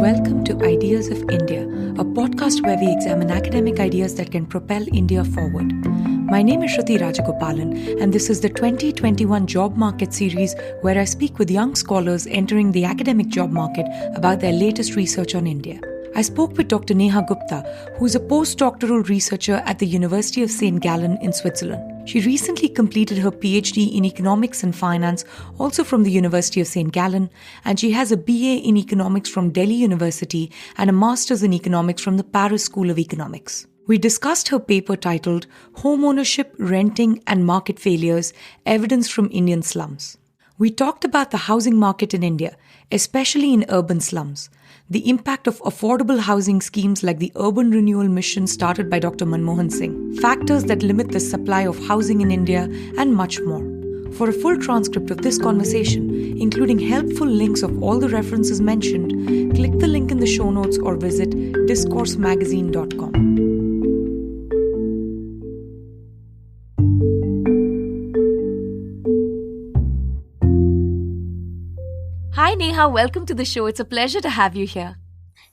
Welcome to Ideas of India, a podcast where we examine academic ideas that can propel India forward. My name is Shruti Rajagopalan, and this is the 2021 Job Market series where I speak with young scholars entering the academic job market about their latest research on India. I spoke with Dr. Neha Gupta, who is a postdoctoral researcher at the University of St. Gallen in Switzerland. She recently completed her PhD in Economics and Finance, also from the University of St. Gallen, and she has a BA in Economics from Delhi University and a Master's in Economics from the Paris School of Economics. We discussed her paper titled Home Ownership, Renting and Market Failures, Evidence from Indian Slums. We talked about the housing market in India, especially in urban slums, the impact of affordable housing schemes like the Urban Renewal Mission started by Dr. Manmohan Singh, factors that limit the supply of housing in India, and much more. For a full transcript of this conversation, including helpful links of all the references mentioned, click the link in the show notes or visit discoursemagazine.com. Hi Neha, welcome to the show. It's a pleasure to have you here.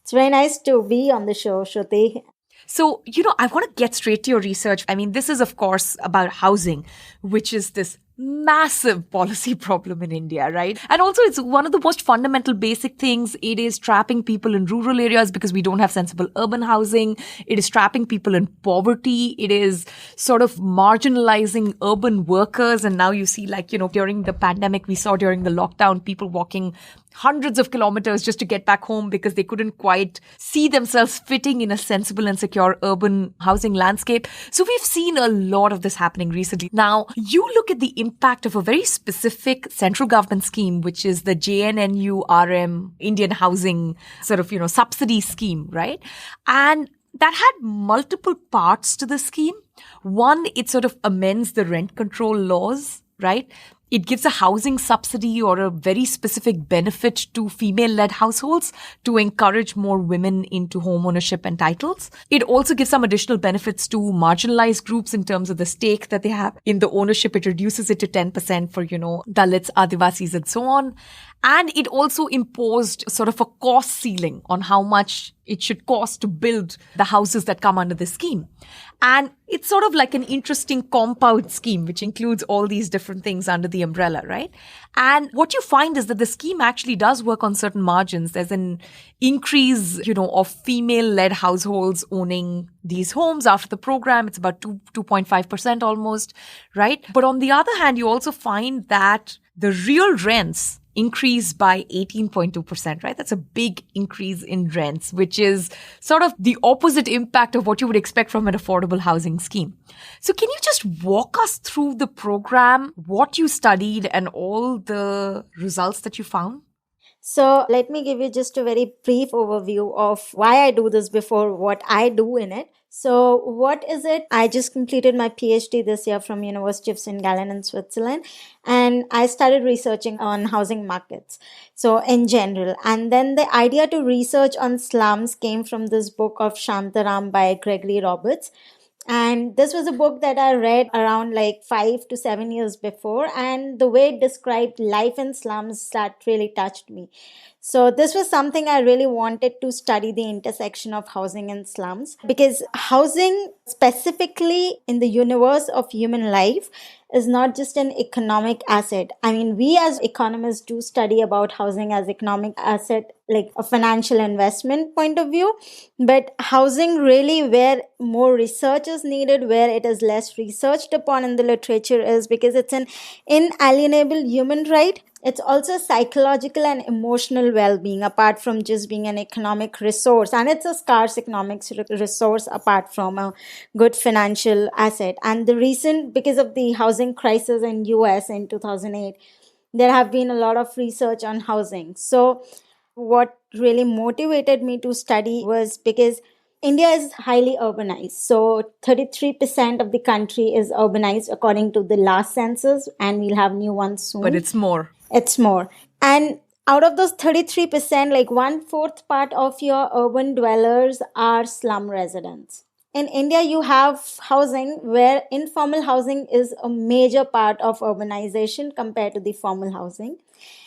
It's very nice to be on the show, Shruti. So, I want to get straight to your research. I mean, this is, of course, about housing, which is this massive policy problem in India, right? And also, it's one of the most fundamental basic things. It is trapping people in rural areas because we don't have sensible urban housing. It is trapping people in poverty. It is sort of marginalizing urban workers. And now you see, during the pandemic, we saw during the lockdown, people walking hundreds of kilometers just to get back home because they couldn't quite see themselves fitting in a sensible and secure urban housing landscape. So we've seen a lot of this happening recently. Now, you look at the impact of a very specific central government scheme, which is the JNNURM Indian Housing subsidy scheme, right? And that had multiple parts to the scheme. One, it sort of amends the rent control laws, right? It gives a housing subsidy or a very specific benefit to female-led households to encourage more women into home ownership and titles. It also gives some additional benefits to marginalized groups in terms of the stake that they have in the ownership. It reduces it to 10% for, Dalits, Adivasis, and so on. And it also imposed sort of a cost ceiling on how much it should cost to build the houses that come under the scheme. And it's sort of like an interesting compound scheme, which includes all these different things under the umbrella, right? And what you find is that the scheme actually does work on certain margins. There's an increase, of female-led households owning these homes after the program. It's about 2.5% almost, right? But on the other hand, you also find that the real rents increase by 18.2%, right? That's a big increase in rents, which is sort of the opposite impact of what you would expect from an affordable housing scheme. So can you just walk us through the program, what you studied, and all the results that you found? So let me give you just a very brief overview of why I do this before what I do in it. So what is it? I just completed my PhD this year from University of St. Gallen in Switzerland, and I started researching on housing markets. So in general, and then the idea to research on slums came from this book of Shantaram by Gregory Roberts. And this was a book that I read around 5 to 7 years before. And the way it described life in slums, that really touched me. So this was something I really wanted to study, the intersection of housing and slums, because housing specifically in the universe of human life is not just an economic asset. I mean, we as economists do study about housing as economic asset, like a financial investment point of view. But housing really where more research is needed, where it is less researched upon in the literature is because it's an inalienable human right. It's also psychological and emotional well-being apart from just being an economic resource. And it's a scarce economic resource apart from a good financial asset. And because of the housing crisis in US in 2008, there have been a lot of research on housing. So what really motivated me to study was because India is highly urbanized. So 33% of the country is urbanized according to the last census, and we'll have new ones soon. But it's more. It's more. And out of those 33%, 1/4 part of your urban dwellers are slum residents. In India, you have housing where informal housing is a major part of urbanization compared to the formal housing.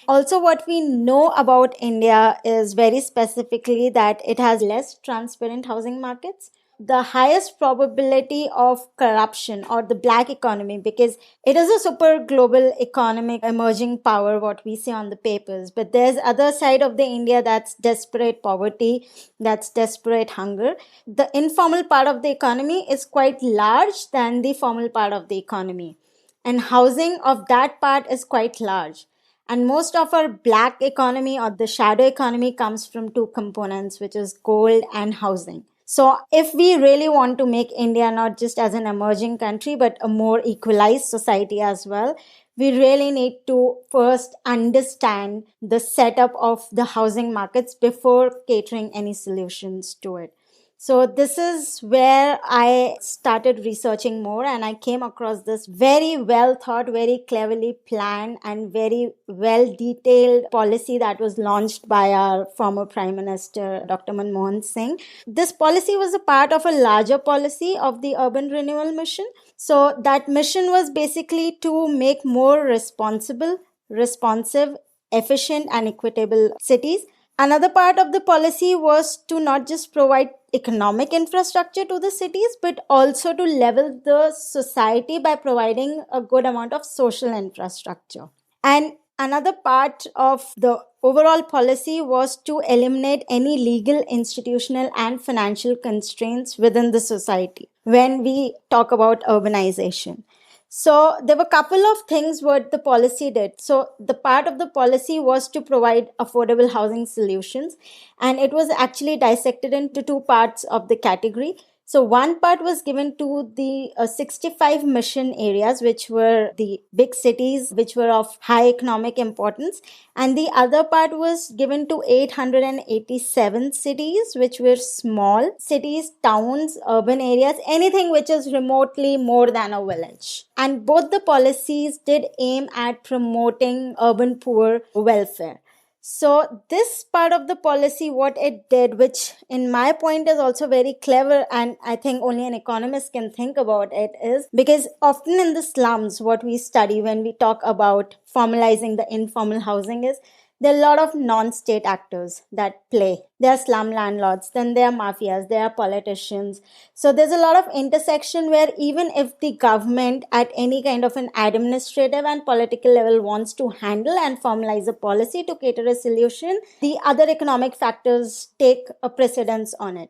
Also, what we know about India is very specifically that it has less transparent housing markets, the highest probability of corruption or the black economy, because it is a super global economic emerging power, what we see on the papers. But there's other side of the India that's desperate poverty, that's desperate hunger. The informal part of the economy is quite large than the formal part of the economy, and housing of that part is quite large. And most of our black economy or the shadow economy comes from two components, which is gold and housing. So if we really want to make India not just as an emerging country, but a more equalized society as well, we really need to first understand the setup of the housing markets before catering any solutions to it. So this is where I started researching more, and I came across this very well thought, very cleverly planned and very well detailed policy that was launched by our former Prime Minister, Dr. Manmohan Singh. This policy was a part of a larger policy of the Urban Renewal Mission. So that mission was basically to make more responsible, responsive, efficient and equitable cities. Another part of the policy was to not just provide economic infrastructure to the cities, but also to level the society by providing a good amount of social infrastructure. And another part of the overall policy was to eliminate any legal, institutional, and financial constraints within the society when we talk about urbanization. So there were a couple of things what the policy did. So the part of the policy was to provide affordable housing solutions, and it was actually dissected into two parts of the category. So one part was given to the 65 mission areas, which were the big cities, which were of high economic importance. And the other part was given to 887 cities, which were small cities, towns, urban areas, anything which is remotely more than a village. And both the policies did aim at promoting urban poor welfare. So this part of the policy, what it did, which in my point is also very clever, and I think only an economist can think about it, is because often in the slums, what we study when we talk about formalizing the informal housing is there are a lot of non-state actors that play. There are slum landlords, then there are mafias, there are politicians. So there's a lot of intersection where even if the government at any kind of an administrative and political level wants to handle and formalize a policy to cater a solution, the other economic factors take a precedence on it.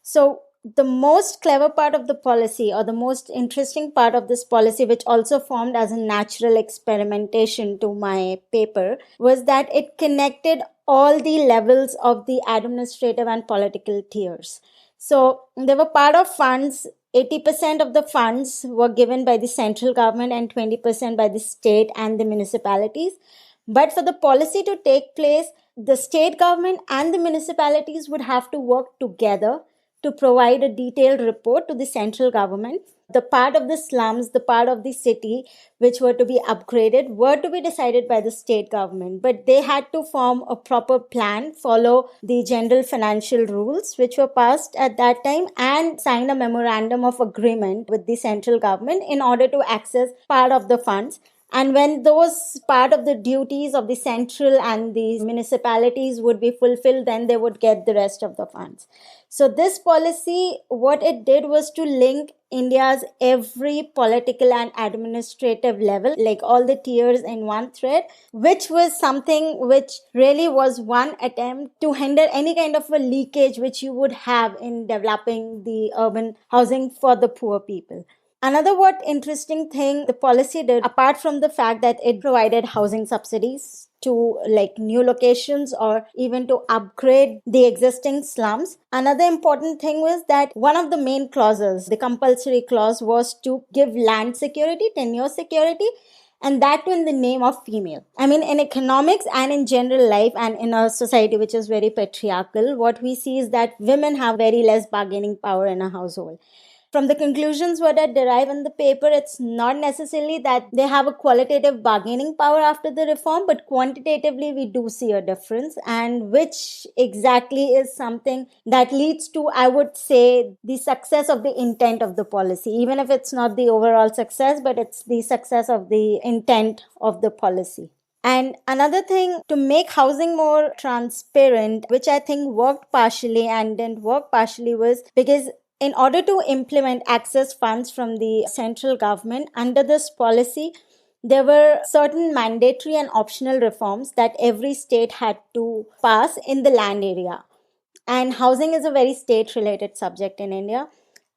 So the most clever part of the policy, or the most interesting part of this policy, which also formed as a natural experimentation to my paper, was that it connected all the levels of the administrative and political tiers. So they were part of funds. 80% of the funds were given by the central government and 20% by the state and the municipalities. But for the policy to take place, the state government and the municipalities would have to work together to provide a detailed report to the central government. The part of the slums, the part of the city which were to be upgraded were to be decided by the state government, but they had to form a proper plan, follow the general financial rules which were passed at that time, and sign a memorandum of agreement with the central government in order to access part of the funds. And when those part of the duties of the central and the municipalities would be fulfilled, then they would get the rest of the funds. So this policy, what it did was to link India's every political and administrative level, like all the tiers in one thread, which was something which really was one attempt to hinder any kind of a leakage which you would have in developing the urban housing for the poor people. Another what interesting thing the policy did, apart from the fact that it provided housing subsidies to like new locations or even to upgrade the existing slums, another important thing was that one of the main clauses, the compulsory clause, was to give land security, tenure security, and that too in the name of female. I mean, in economics and in general life and in a society which is very patriarchal, what we see is that women have very less bargaining power in a household. From the conclusions what I derive in the paper, it's not necessarily that they have a qualitative bargaining power after the reform, but quantitatively we do see a difference, and which exactly is something that leads to, I would say, the success of the intent of the policy, even if it's not the overall success, but it's the success of the intent of the policy. And another thing to make housing more transparent, which I think worked partially and didn't work partially, was because in order to implement access funds from the central government under this policy, there were certain mandatory and optional reforms that every state had to pass in the land area. And housing is a very state related subject in India.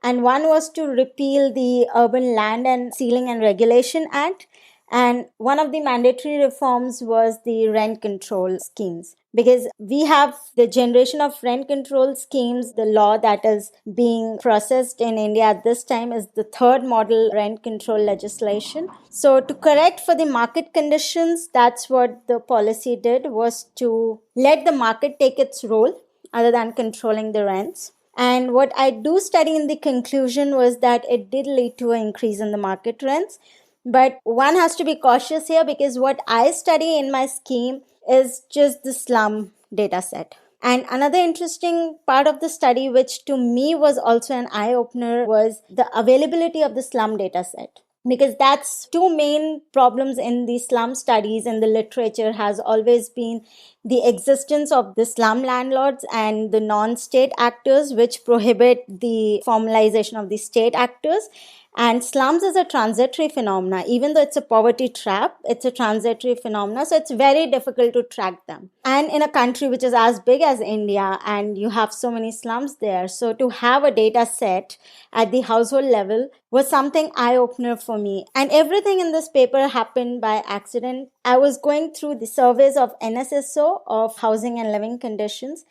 And one was to repeal the Urban Land and Ceiling and Regulation Act. And one of the mandatory reforms was the rent control schemes. Because we have the generation of rent control schemes, the law that is being processed in India at this time is the third model rent control legislation. So to correct for the market conditions, that's what the policy did, was to let the market take its role other than controlling the rents. And what I do study in the conclusion was that it did lead to an increase in the market rents. But one has to be cautious here because what I study in my scheme is just the slum data set. And another interesting part of the study, which to me was also an eye opener, was the availability of the slum data set. Because that's two main problems in the slum studies and the literature has always been the existence of the slum landlords and the non-state actors, which prohibit the formalization of the state actors. And slums is a transitory phenomena. Even though it's a poverty trap, it's a transitory phenomena. So it's very difficult to track them. And in a country which is as big as India and you have so many slums there. So to have a data set at the household level was something eye-opener for me. And everything in this paper happened by accident. I was going through the surveys of NSSO of housing and living conditions.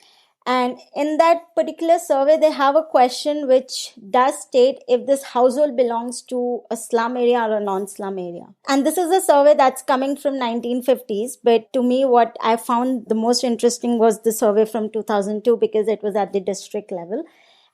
And in that particular survey, they have a question which does state if this household belongs to a slum area or a non-slum area. And this is a survey that's coming from 1950s. But to me, what I found the most interesting was the survey from 2002 because it was at the district level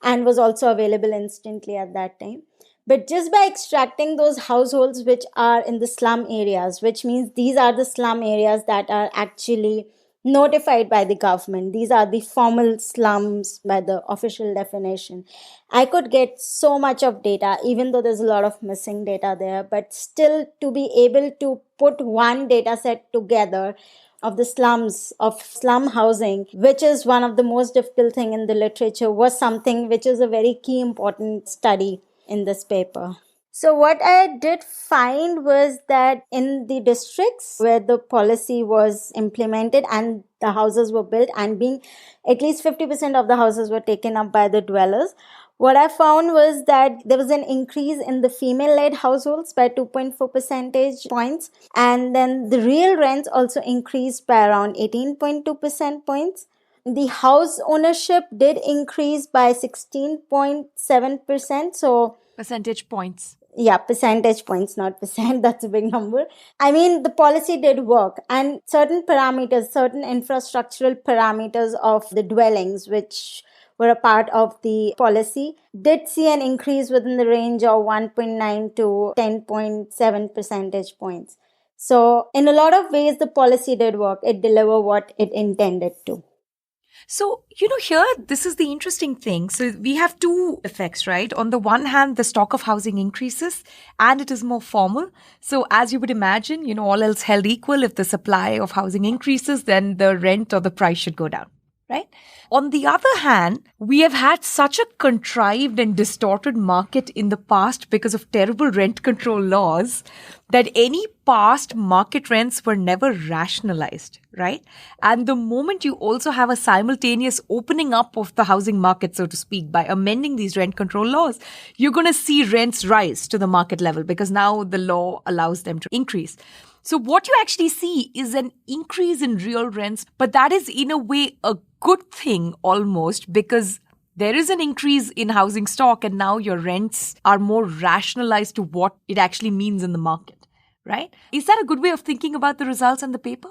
and was also available instantly at that time. But just by extracting those households which are in the slum areas, which means these are the slum areas that are actually notified by the government. These are the formal slums by the official definition. I could get so much of data, even though there's a lot of missing data there, but still to be able to put one data set together of the slums, of slum housing, which is one of the most difficult thing in the literature, was something which is a very key important study in this paper. So what I did find was that in the districts where the policy was implemented and the houses were built and being at least 50% of the houses were taken up by the dwellers, what I found was that there was an increase in the female-led households by 2.4 percentage points. And then the real rents also increased by around 18.2 percent points. The house ownership did increase by 16.7%. So Percentage points. yeah, percentage points, not percent. That's a big number. I mean, the policy did work and certain parameters, certain infrastructural parameters of the dwellings, which were a part of the policy, did see an increase within the range of 1.9 to 10.7 percentage points. So in a lot of ways, the policy did work. It delivered what it intended to. So, here, this is the interesting thing. So, we have two effects, right? On the one hand, the stock of housing increases and it is more formal. So, as you would imagine, all else held equal, if the supply of housing increases, then the rent or the price should go down, right? On the other hand, we have had such a contrived and distorted market in the past because of terrible rent control laws that any past market rents were never rationalized, right? And the moment you also have a simultaneous opening up of the housing market, so to speak, by amending these rent control laws, you're going to see rents rise to the market level because now the law allows them to increase. So what you actually see is an increase in real rents, but that is in a way a good thing almost because there is an increase in housing stock and now your rents are more rationalized to what it actually means in the market, right? Is that a good way of thinking about the results in the paper?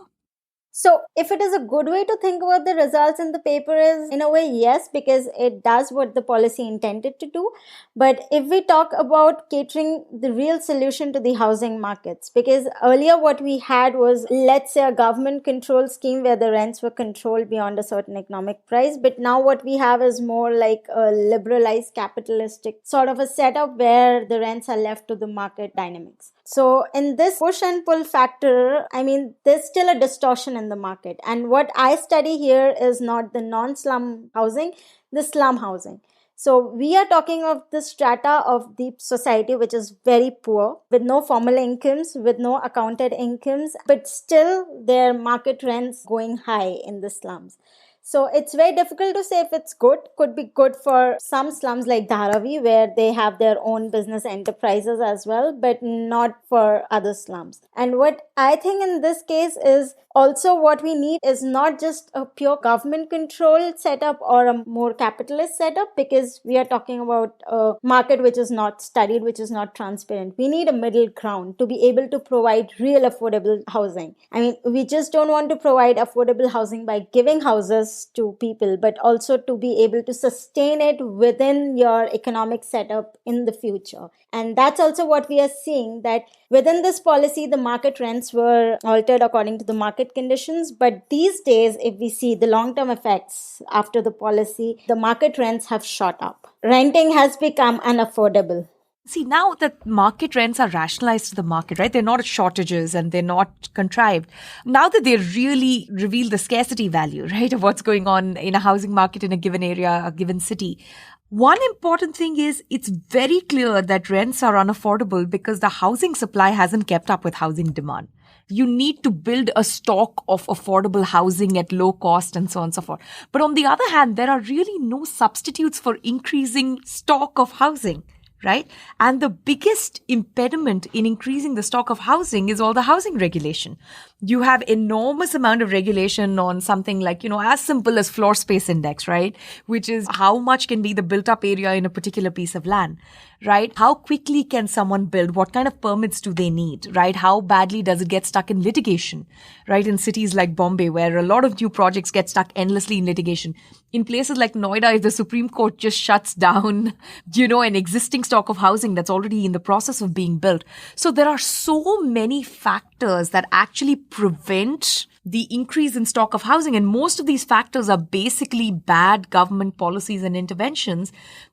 So if it is a good way to think about the results in the paper is, in a way, yes, because it does what the policy intended to do. But if we talk about catering the real solution to the housing markets, because earlier what we had was, let's say, a government control scheme where the rents were controlled beyond a certain economic price. But now what we have is more like a liberalized capitalistic sort of a setup where the rents are left to the market dynamics. So in this push and pull factor, I mean, there's still a distortion in the market. And what I study here is not the non-slum housing, the slum housing. So we are talking of the strata of the society which is very poor, with no formal incomes, with no accounted incomes, but still their market rents going high in the slums. So it's very difficult to say if it's good. Could be good for some slums like Dharavi, where they have their own business enterprises as well, but not for other slums. And what I think in this case is also what we need is not just a pure government controlled setup or a more capitalist setup, because we are talking about a market which is not studied, which is not transparent. We need a middle ground to be able to provide real affordable housing. I mean, we just don't want to provide affordable housing by giving houses to people, but also to be able to sustain it within your economic setup in the future. And that's also what we are seeing, that within this policy, the market rents were altered according to the market conditions. But these days, if we see the long-term effects after the policy, the market rents have shot up. Renting has become unaffordable. See, now that market rents are rationalized to the market, right? They're not shortages and they're not contrived. Now that they really reveal the scarcity value, right, of what's going on in a housing market in a given area, a given city. One important thing is it's very clear that rents are unaffordable because the housing supply hasn't kept up with housing demand. You need to build a stock of affordable housing at low cost and so on and so forth. But on the other hand, there are really no substitutes for increasing stock of housing. Right? And the biggest impediment in increasing the stock of housing is all the housing regulation. You have enormous amount of regulation on something like, as simple as floor space index, right? Which is how much can be the built up area in a particular piece of land, right? How quickly can someone build? What kind of permits do they need, right? How badly does it get stuck in litigation, right? In cities like Bombay, where a lot of new projects get stuck endlessly in litigation. In places like Noida, if the Supreme Court just shuts down, an existing stock of housing that's already in the process of being built. So there are so many factors that actually prevent the increase in stock of housing. And most of these factors are basically bad government policies and interventions,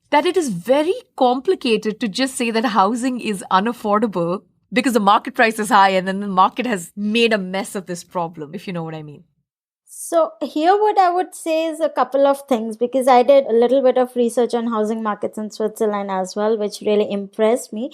that it is very complicated to just say that housing is unaffordable because the market price is high and then the market has made a mess of this problem, if you know what I mean. So here what I would say is a couple of things, because I did a little bit of research on housing markets in Switzerland as well, which really impressed me.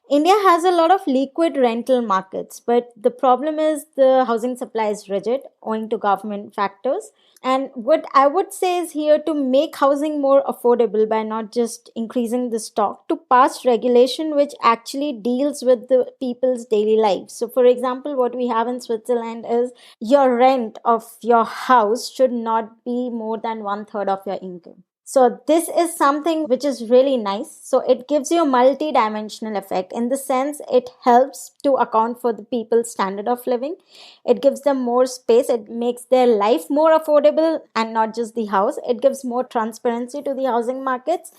India has a lot of liquid rental markets, but the problem is the housing supply is rigid owing to government factors. And what I would say is here to make housing more affordable by not just increasing the stock, to pass regulation which actually deals with the people's daily lives. So, for example, what we have in Switzerland is your rent of your house should not be more than one third of your income. So this is something which is really nice. So it gives you a multi-dimensional effect in the sense it helps to account for the people's standard of living. It gives them more space. It makes their life more affordable and not just the house. It gives more transparency to the housing markets.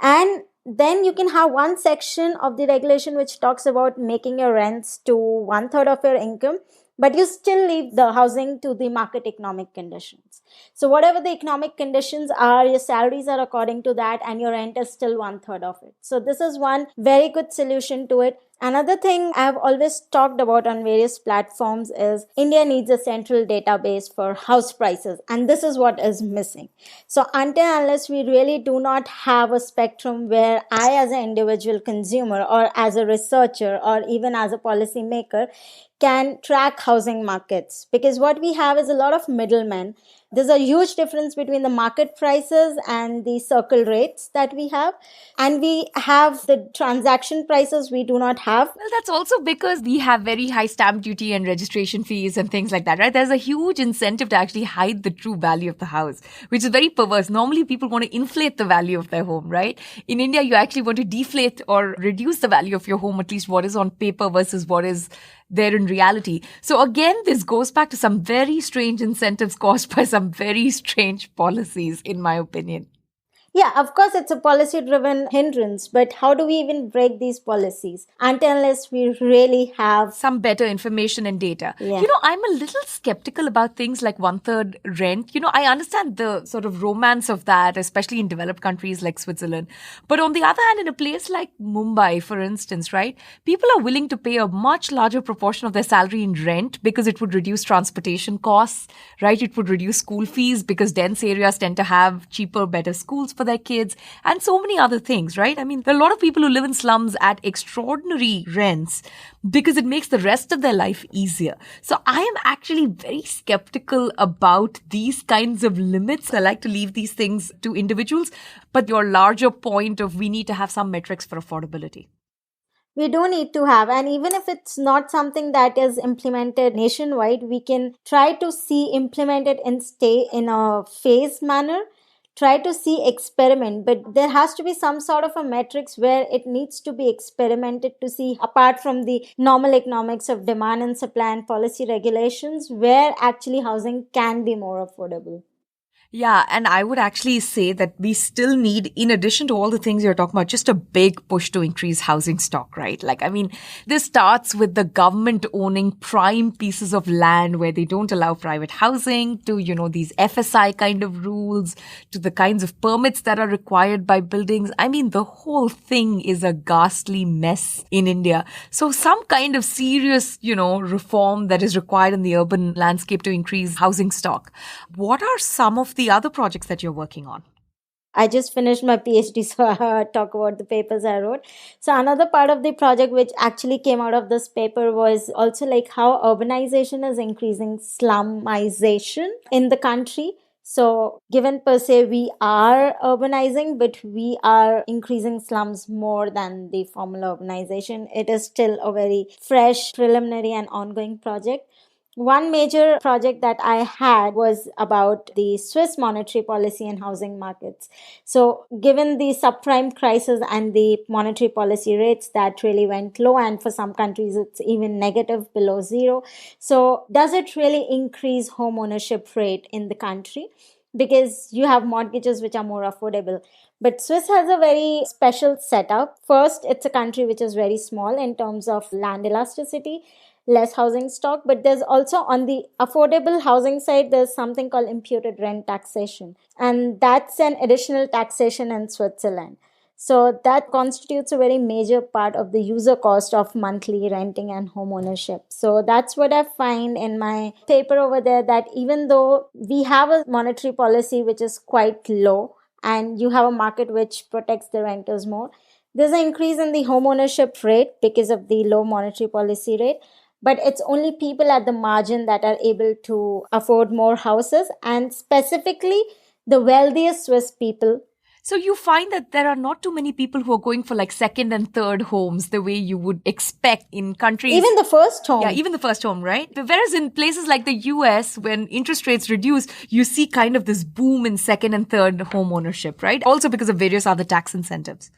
And then you can have one section of the regulation which talks about making your rents to one third of your income, but you still leave the housing to the market economic conditions. So whatever the economic conditions are, your salaries are according to that and your rent is still one third of it. So this is one very good solution to it. Another thing I've always talked about on various platforms is India needs a central database for house prices, and this is what is missing. So until unless we really do not have a spectrum where I as an individual consumer or as a researcher or even as a policy maker can track housing markets, because what we have is a lot of middlemen. There's a huge difference between the market prices and the circle rates that we have. And we have the transaction prices we do not have. Well, that's also because we have very high stamp duty and registration fees and things like that, right? There's a huge incentive to actually hide the true value of the house, which is very perverse. Normally, people want to inflate the value of their home, right? In India, you actually want to deflate or reduce the value of your home, at least what is on paper versus what is there in reality. So again, this goes back to some very strange incentives caused by some very strange policies, in my opinion. Yeah, of course, it's a policy driven hindrance, but how do we even break these policies until unless we really have. Some better information and data. Yeah. I'm a little skeptical about things like one third rent. I understand the sort of romance of that, especially in developed countries like Switzerland. But on the other hand, in a place like Mumbai, for instance, right, people are willing to pay a much larger proportion of their salary in rent because it would reduce transportation costs, right? It would reduce school fees because dense areas tend to have cheaper, better schools for their kids, and so many other things, right? I mean, there are a lot of people who live in slums at extraordinary rents because it makes the rest of their life easier. So I am actually very skeptical about these kinds of limits. I like to leave these things to individuals, but your larger point of we need to have some metrics for affordability. We do need to have, and even if it's not something that is implemented nationwide, we can try to see implemented and stay in a phased manner, try to see experiment, but there has to be some sort of a metrics where it needs to be experimented to see, apart from the normal economics of demand and supply and policy regulations, where actually housing can be more affordable. Yeah, and I would actually say that we still need, in addition to all the things you're talking about, just a big push to increase housing stock, right? Like, I mean, this starts with the government owning prime pieces of land where they don't allow private housing, to, these FSI kind of rules, to the kinds of permits that are required by buildings. I mean, the whole thing is a ghastly mess in India. So some kind of serious, reform that is required in the urban landscape to increase housing stock. What are some of the other projects that you're working on? I just finished my PhD, so I talk about the papers I wrote. So another part of the project which actually came out of this paper was also like how urbanization is increasing slumization in the country. So given per se we are urbanizing, but we are increasing slums more than the formal urbanization. It is still a very fresh, preliminary and ongoing project. One major project that I had was about the Swiss monetary policy and housing markets. So, given the subprime crisis and the monetary policy rates that really went low, and for some countries it's even negative below zero. So, does it really increase home ownership rate in the country? Because you have mortgages which are more affordable. But Swiss has a very special setup. First, it's a country which is very small in terms of land elasticity, less housing stock, but there's also on the affordable housing side, there's something called imputed rent taxation, and that's an additional taxation in Switzerland. So that constitutes a very major part of the user cost of monthly renting and home ownership. So that's what I find in my paper over there, that even though we have a monetary policy which is quite low and you have a market which protects the renters more, there's an increase in the home ownership rate because of the low monetary policy rate, but it's only people at the margin that are able to afford more houses, and specifically the wealthiest Swiss people. So you find that there are not too many people who are going for like second and third homes the way you would expect in countries. Even the first home. Yeah, even the first home, right? Whereas in places like the US, when interest rates reduce, you see kind of this boom in second and third home ownership, right? Also because of various other tax incentives.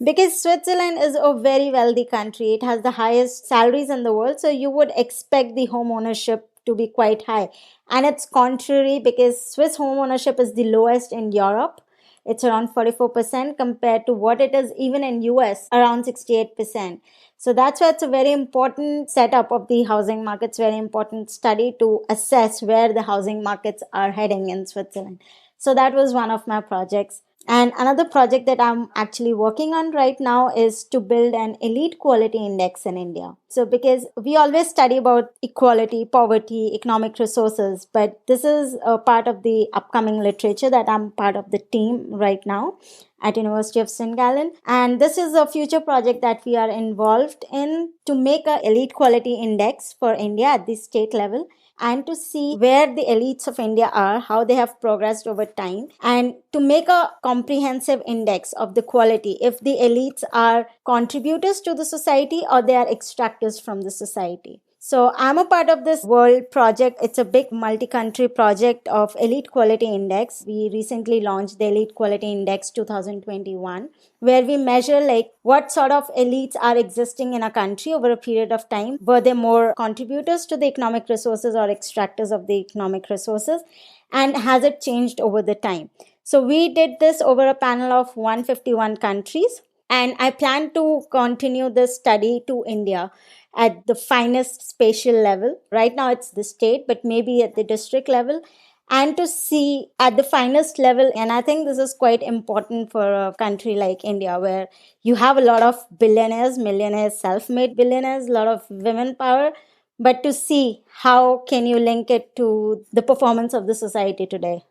Because Switzerland is a very wealthy country. It has the highest salaries in the world. So you would expect the home ownership to be quite high. And it's contrary, because Swiss home ownership is the lowest in Europe. It's around 44% compared to what it is even in US, around 68%. So that's why it's a very important setup of the housing markets, very important study to assess where the housing markets are heading in Switzerland. So that was one of my projects. And another project that I'm actually working on right now is to build an elite quality index in India. So because we always study about equality, poverty, economic resources, but this is a part of the upcoming literature that I'm part of the team right now at University of St. Gallen. And this is a future project that we are involved in to make a elite quality index for India at the state level, and to see where the elites of India are, how they have progressed over time, and to make a comprehensive index of the quality, if the elites are contributors to the society or they are extractors from the society. So I'm a part of this world project. It's a big multi-country project of Elite Quality Index. We recently launched the Elite Quality Index 2021, where we measure like what sort of elites are existing in a country over a period of time. Were they more contributors to the economic resources or extractors of the economic resources? And has it changed over the time? So we did this over a panel of 151 countries. And I plan to continue this study to India at the finest spatial level. Right now it's the state, but maybe at the district level. And to see at the finest level. And I think this is quite important for a country like India, where you have a lot of billionaires, millionaires, self-made billionaires, a lot of women power. But to see how can you link it to the performance of the society today.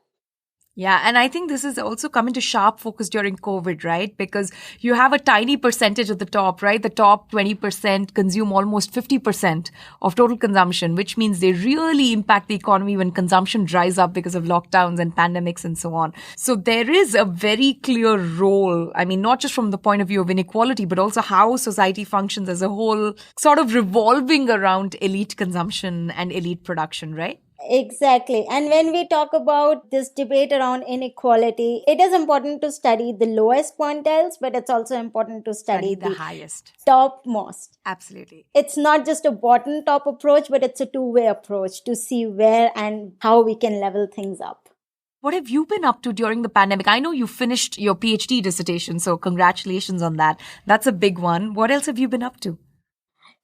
Yeah, and I think this has also come into sharp focus during COVID, right? Because you have a tiny percentage at the top, right? The top 20% consume almost 50% of total consumption, which means they really impact the economy when consumption dries up because of lockdowns and pandemics and so on. So there is a very clear role, I mean, not just from the point of view of inequality, but also how society functions as a whole, sort of revolving around elite consumption and elite production, right? Exactly. And when we talk about this debate around inequality, it is important to study the lowest quantiles, but it's also important to study the the highest. Topmost. Absolutely. It's not just a bottom top approach, but it's a two-way approach to see where and how we can level things up. What have you been up to during the pandemic? I know you finished your PhD dissertation, so congratulations on that. That's a big one. What else have you been up to?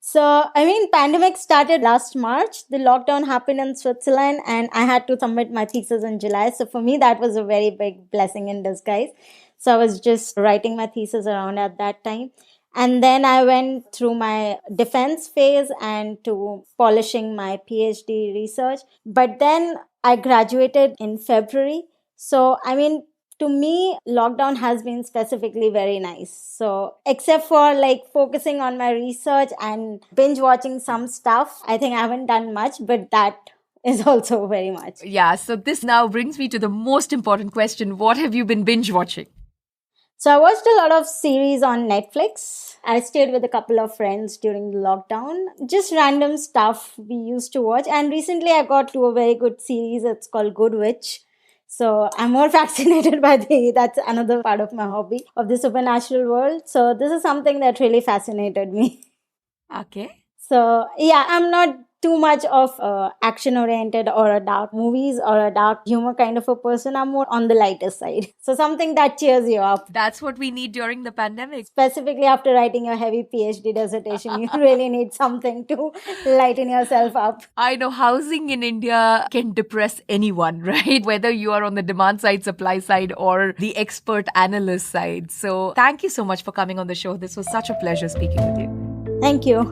So, pandemic started last March. The lockdown happened in Switzerland and I had to submit my thesis in July. So for me, that was a very big blessing in disguise. So I was just writing my thesis around at that time. And then I went through my defense phase and to polishing my PhD research. But then I graduated in February. So, to me, lockdown has been specifically very nice. So, except for like focusing on my research and binge watching some stuff, I think I haven't done much, but that is also very much. Yeah, so this now brings me to the most important question. What have you been binge watching? So I watched a lot of series on Netflix. I stayed with a couple of friends during the lockdown. Just random stuff we used to watch. And recently I got to a very good series. It's called Good Witch. So I'm more fascinated by that's another part of my hobby of the supernatural world. So this is something that really fascinated me. Okay. So yeah, I'm not too much of action oriented or a dark movies or a dark humor kind of a person. I'm more on the lighter side. So something that cheers you up. That's what we need during the pandemic. Specifically after writing your heavy PhD dissertation, you really need something to lighten yourself up. I know housing in India can depress anyone, right? Whether you are on the demand side, supply side, or the expert analyst side. So thank you so much for coming on the show. This was such a pleasure speaking with you. Thank you.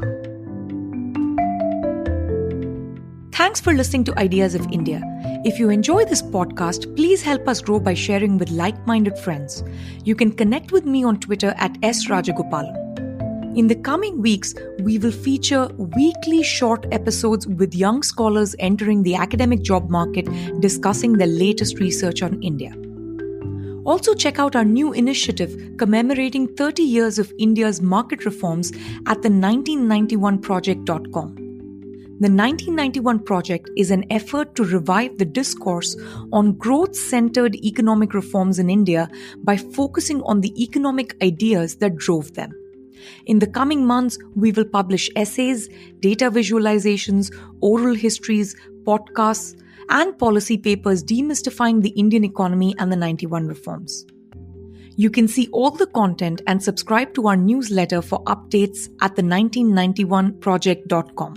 Thanks for listening to Ideas of India. If you enjoy this podcast, please help us grow by sharing with like-minded friends. You can connect with me on Twitter at @srajagopalan. In the coming weeks, we will feature weekly short episodes with young scholars entering the academic job market discussing their latest research on India. Also check out our new initiative commemorating 30 years of India's market reforms at the 1991project.com. The 1991 Project is an effort to revive the discourse on growth-centered economic reforms in India by focusing on the economic ideas that drove them. In the coming months, we will publish essays, data visualizations, oral histories, podcasts, and policy papers demystifying the Indian economy and the 91 reforms. You can see all the content and subscribe to our newsletter for updates at the 1991project.com.